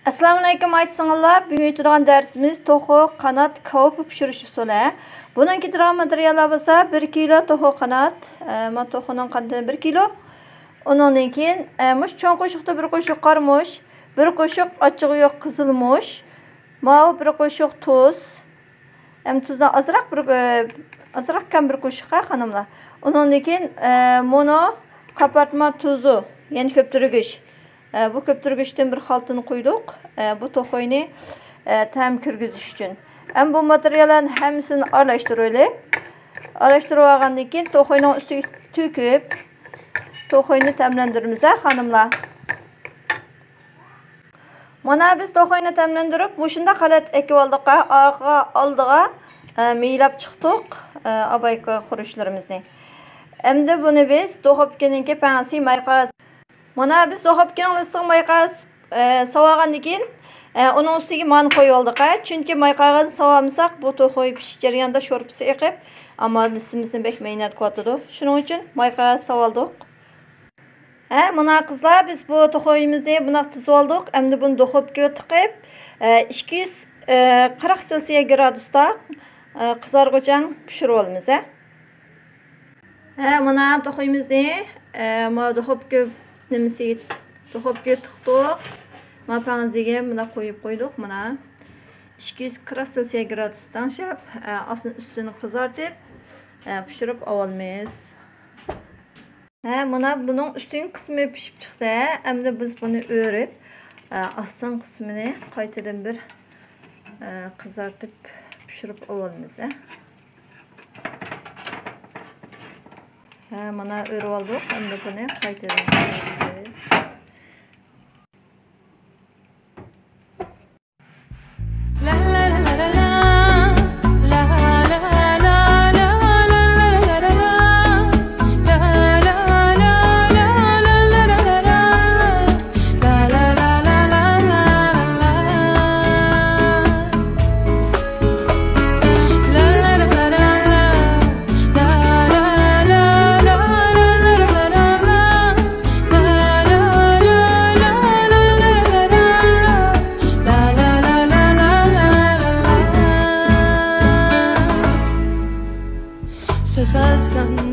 Assalomu alaykum aytsanlar. Bugun o'tadigan darsimiz to'xu, qanot, kavop pishirish usuli. Bundan ketirgan materiallar bo'lsa 1 kilo to'xu qanot, men to'xuning qanoti 1 kilo. Undan keyin mush cho'ng qoshiqda 1 qoshiq qarmush, 1 qoshiq achchig'i yo'q qizilmush, mavi 1 qoshiq tuz. Tuzdan azroq kam 1 qoshiqqa xonimlar. Undan keyin mono qapartma tuzu, ya'ni ko'ptirgish. Bu köptürgüçten bir xaltını koyduk. Bu toxoyunu tam kirgizish uchun. Bu materiallarni hammasini aralashtiraylik. Aralashtirib olgandan keyin toxoyning ustiga to'kib, toxoyni tamlandiramiz, xonimlar. Mana biz toxoyni tamlandirib, mushunda qalat ekib oldik, oldiga meylab chiqdik, abayqa xurishlarimizni. Endi buni biz to'xobgandan keyin pansi mayqa. Mana biz to'xobkening issiq mayqa sovagandan keyin uning ustiga man qo'yib oldik. Chunki mayqaga sovamsak, bu to'xoy pishish jarayonida sho'rpisi eqib, ammo listimizni bek mehnat qiladi. Shuning uchun mayqaga sovaldik. Mana qizlar, biz bu to'xoyimizni buna tizib oldik. Endi buni to'xobga tiqib, 240 Selsiya gradusda qizarguncha pishirib olamiz. Mana to'xoyimizni to'xobga to'xobga tiqdik. Mapangiziga buna qo'yib qo'ydik. Mana 240 Selsiya gradusdan shab aslini ustini qizartib pishirib olamiz. Mana buning ustun qismi pishib chiqdi. Endi biz buni o'rib, aslan qismini qaytadan bir qizartib pishirib olamiz. Mana o'rib oldik. Endi buni qaytadan pishiramiz. Söz azdan